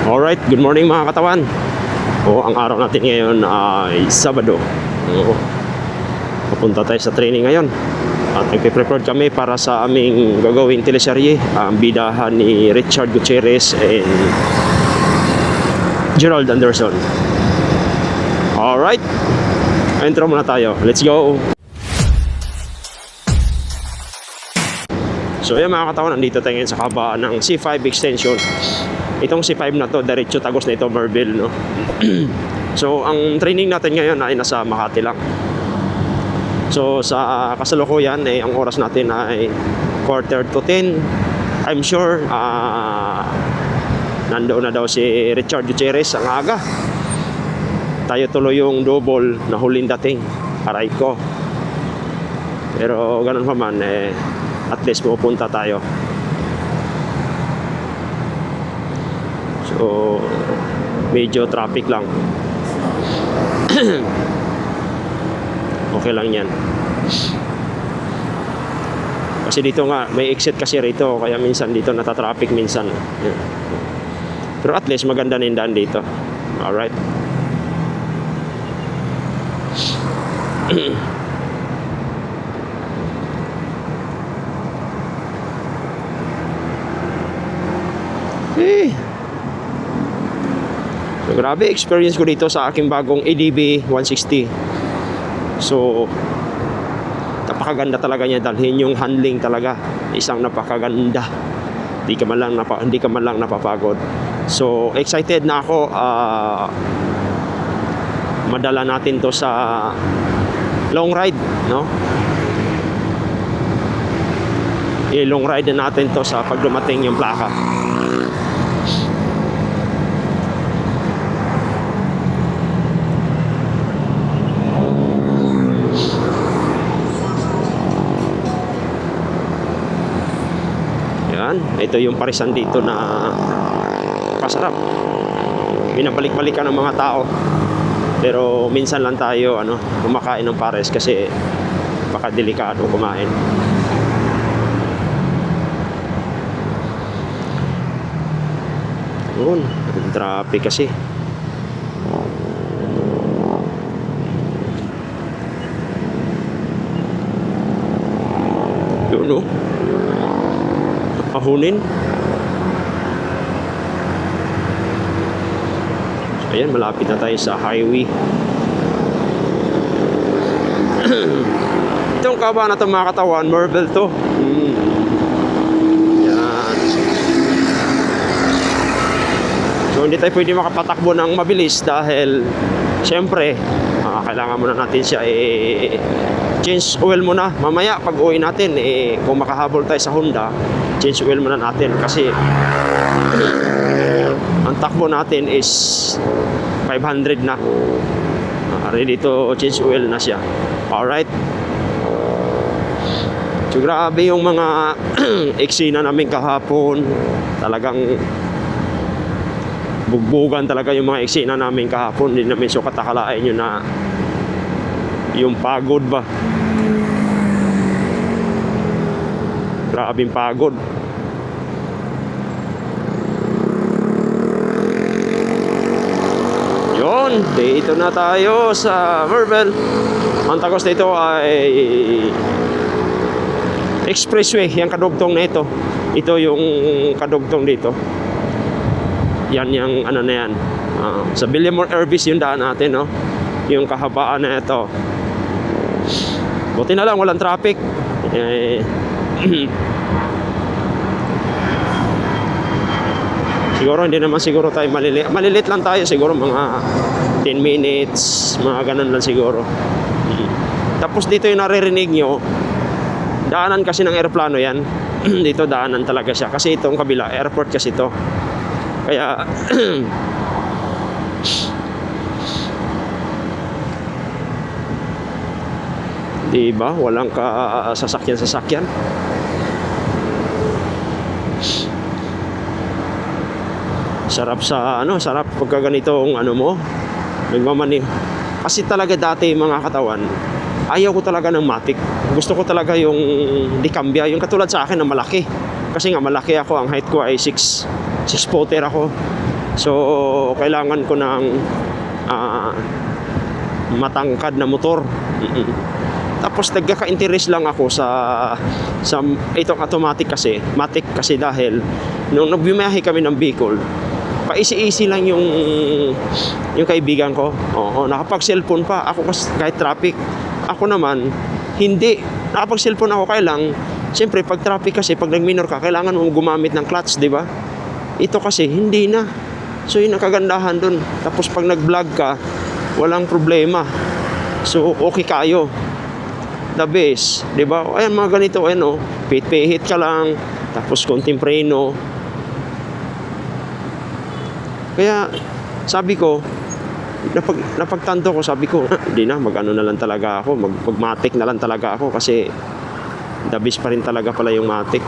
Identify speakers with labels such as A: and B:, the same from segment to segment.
A: Alright, good morning mga katawan. Ang araw natin ngayon ay Sabado. Papunta tayo sa training ngayon. At nagpe-prepare kami para sa aming gagawing teleserye, ang bidahan ni Richard Gutierrez and Gerald Anderson. Alright, intro muna tayo. Let's go! So yan mga katawan, nandito tayo ngayon sa kabaan ng C5 extension. Itong C5 na to, diretso tagos na ito, Marvel, no? So ang training natin ngayon ay nasa Makati lang. So sa kasalukuyan, ang oras natin ay 9:45. I'm sure nandoon na daw si Richard Gutierrez ang aga. Tayo tuloy yung double na huling dating, aray ko. Pero ganun pa man, at least pupunta tayo. So medyo traffic lang. Okay lang yan. Kasi dito nga may exit kasi rito, kaya minsan dito natatraffic minsan. Yan. Pero at least maganda na yung daan dito. Alright. So, grabe experience ko dito sa aking bagong ADB 160. So napakaganda talaga niya, dalhin yung handling talaga isang napakaganda. Hindi ka man lang napapagod. So excited na ako, madala natin to sa long ride, no? Long ride na natin to sa pag dumating yung plaka. Ito yung parisan dito na pasarap. Binabalik-balikan ng mga tao. Pero minsan lang tayo kumakain ng pares kasi baka delikado kumain. Yun, traffic kasi. Yun, no? Ahunin. So, ayan, malapit na tayo sa highway. Itong kaba na ito mga katawan, Marvel to. Yan. So hindi tayo pwede makapatakbo ng mabilis dahil syempre kailangan muna natin siya change oil muna. Mamaya pag uwi natin, kung makahabol tayo sa Honda, change oil muna natin kasi ang takbo natin is 500 na. Ready to change oil na siya. Alright. So grabe yung mga eksena namin kahapon. Talagang bugbugan talaga yung mga eksena namin kahapon. Hindi namin sukat akalain yun na yung pagod ba. Grabing pagod. Yun, dito na tayo sa Marvel. Ang tagos nito ay expressway, yung kadugtong na ito. Ito yung kadugtong dito. Yan yung na yan. Sa Villamor Ervis yung daan natin, no? Yung kahabaan na ito. Buti na lang walang traffic. Siguro hindi naman siguro tayo malilit lang tayo, siguro mga 10 minutes, mga ganun lang siguro. Tapos dito yung naririnig nyo, daanan kasi ng aeroplano yan. Dito daanan talaga siya kasi itong kabila airport kasi ito. Kaya diba, walang sasakyan. Sarap sarap pagka ganitong mo, nagmamani. Kasi talaga dati mga katawan, ayaw ko talaga ng matic. Gusto ko talaga yung dikambya, yung katulad sa akin na malaki. Kasi nga malaki ako, ang height ko ay 6 spotter ako. So, kailangan ko ng matangkad na motor. Tapos nagkaka-interest lang ako sa itong automatic kasi, matic kasi dahil nung nagbiyahe kami ng Bicol, paisi-isi lang yung kaibigan ko. Oo, nakapag-cellphone pa ako kasi kahit traffic. Ako naman hindi. Nakapag-cellphone ako kaya lang siyempre pag traffic kasi pag nag-minor ka kailangan mong gumamit ng clutch, di ba? Ito kasi hindi na. So yun ang kagandahan dun. Tapos pag nag-vlog ka, walang problema. So okay kayo. The best, 'di ba? Ayan mga ganito, ano, pihit ka lang, tapos konting preno. Kaya sabi ko, napagtanto ko, sabi ko, hindi na, mag-ano na lang talaga ako, mag-matic na lang talaga ako kasi the best pa rin talaga pala yung matic.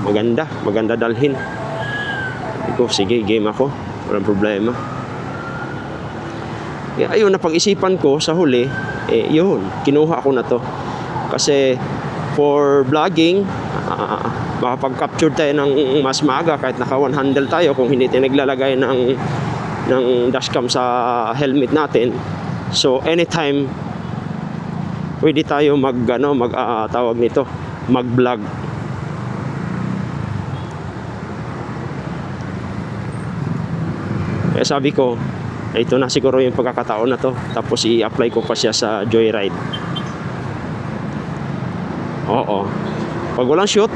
A: Maganda dalhin. Sabi ko, sige, game ako, walang problema. Kaya ayun, napag-isipan ko sa huli, yun, kinuha ko na to. Kasi for vlogging, makapag-capture tayo ng mas maaga kahit naka one handle tayo kung hindi tayo naglalagay ng dashcam sa helmet natin. So anytime pwede tayo tawag nito, mag-vlog. Kaya sabi ko, ito na siguro yung pagkakataon na to. Tapos i-apply ko pa siya sa Joyride. Oo. Pag walang shoot,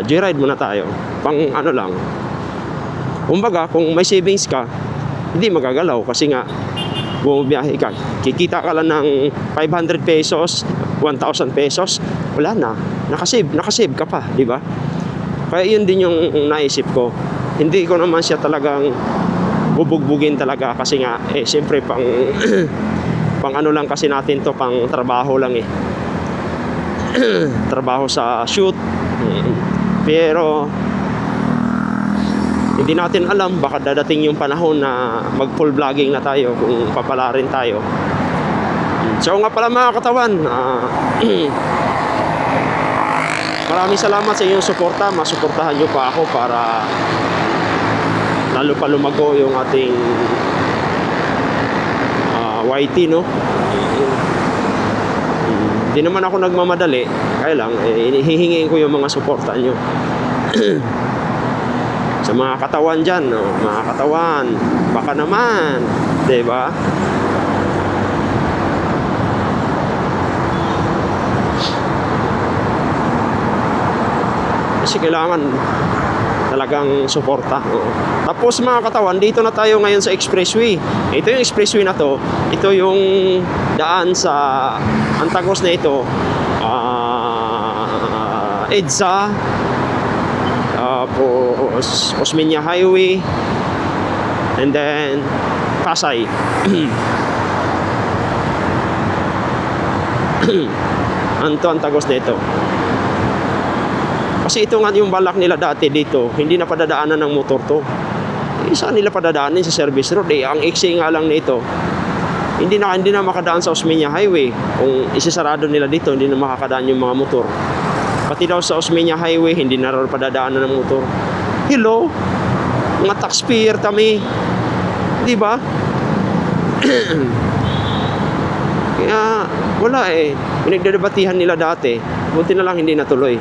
A: Joyride muna tayo. Pang ano lang. Kumbaga, kung may savings ka, hindi magagalaw kasi nga bumibiyahe ka. Kikita ka lang ng 500 pesos, 1,000 pesos, wala na. Nakasave ka pa, di ba? Kaya yun din yung naisip ko. Hindi ko naman siya talagang bubugbugin talaga kasi nga siyempre pang pang ano lang kasi natin to, pang trabaho lang trabaho sa shoot. Pero hindi natin alam, baka dadating yung panahon na mag full vlogging na tayo kung papala rin tayo. So nga pala mga katawan, maraming salamat sa inyong suporta. Masuportahan nyo pa ako para lalo pa lumago yung ating YT, no? Hindi naman ako nagmamadali, kaya lang hihingin ko yung mga suporta nyo. Sa mga katawan dyan, no? Mga katawan, baka naman, diba? Kasi kailangan talagang suporta. Tapos mga katawan, dito na tayo ngayon sa expressway. Ito yung expressway na to. Ito yung daan sa Antagos na ito. EDSA, tapos Osmeña Highway, and then Pasay. Anto Antagos na ito. Kasi ito nga yung balak nila dati dito, hindi na padadaanan ng motor to. Saan nila padadaanin? Sa service road. Ang iksi nga lang nito, hindi na makadaan sa Osmeña Highway. Kung isasarado nila dito, hindi na makakadaan yung mga motor. Pati daw sa Osmeña Highway, hindi na rin padadaanan ng motor. Hello? Mga taxpayer kami. Di ba? Kaya wala pinagdedebatihan nila dati. Buti na lang hindi natuloy.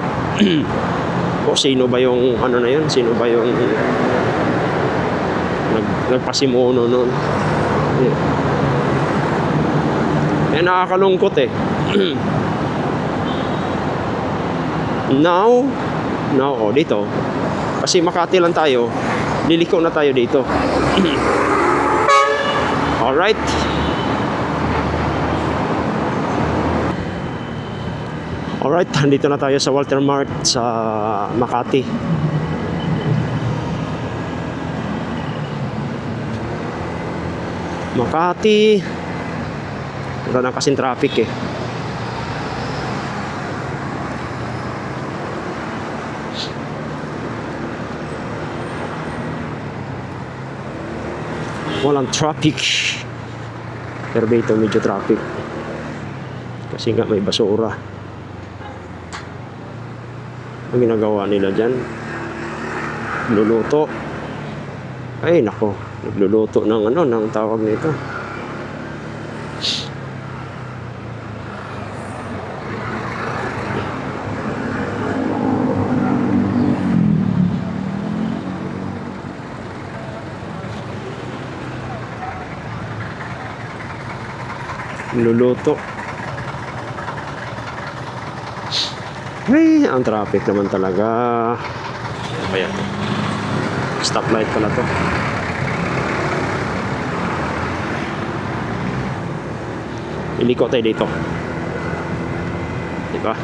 A: O sino ba yung ano na yun? Sino ba yung nagpasimuno noon? Nakakalungkot Now dito. Kasi Makati lang tayo. Liliko na tayo dito. Alright. Alright, dito na tayo sa Walter Mart sa Makati. Wala na kasing traffic walang traffic. Pero dito medyo traffic kasi nga may basura. Ang ginagawa nila dyan, luluto. Ay, nako. Nagluluto ng ano, ng tawag nito. Luluto. Ay, ang traffic naman talaga. Ano ba yan? Stoplight pala to. Iliko tayo dito. Diba?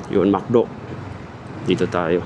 A: Yun, McDo. Dito tayo.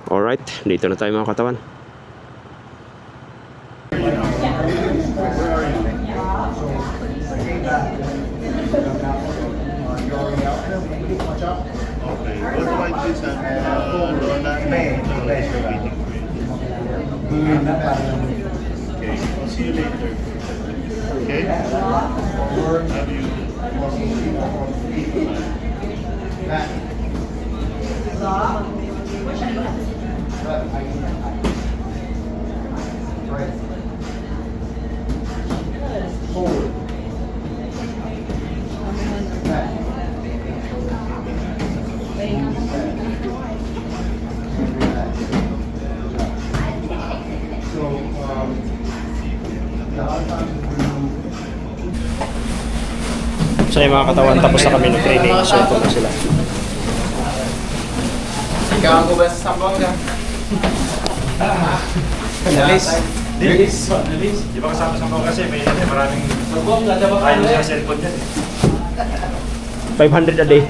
A: Alright, dito na tayo mga katawan.
B: Okay, what do I do sa Okay, I'll see you later. Okay? Have you... Forward.
A: So yung mga katawan, tapos na kami ng training. So ito na sila.
C: Ikaw ko ba sa sabong ka? Nalis.
D: Nalis. Di ba kasama sa mga kasi may maraming tayo sa cellphone dyan.
A: 500 a day.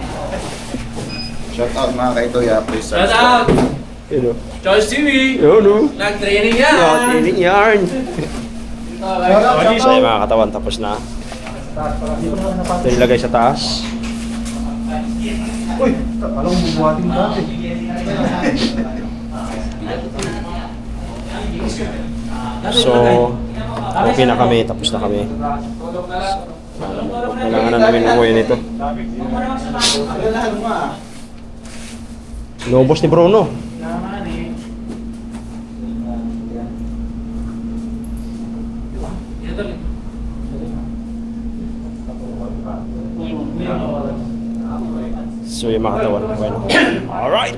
C: Shout out mga kaitoya, please
E: Shout out!
A: Yun o.
E: Charles TV!
A: Yun o.
E: Nag-training yan!
A: Training yarn. So yung mga katawan, tapos na. Ito nilagay sa taas.
B: Uy, alam mo buhating dati.
A: So, okay na kami, tapos na kami. Kailangan na namin umuwi nito. Inubos ni Bruno. So yung mga katawan, okay na. Alright!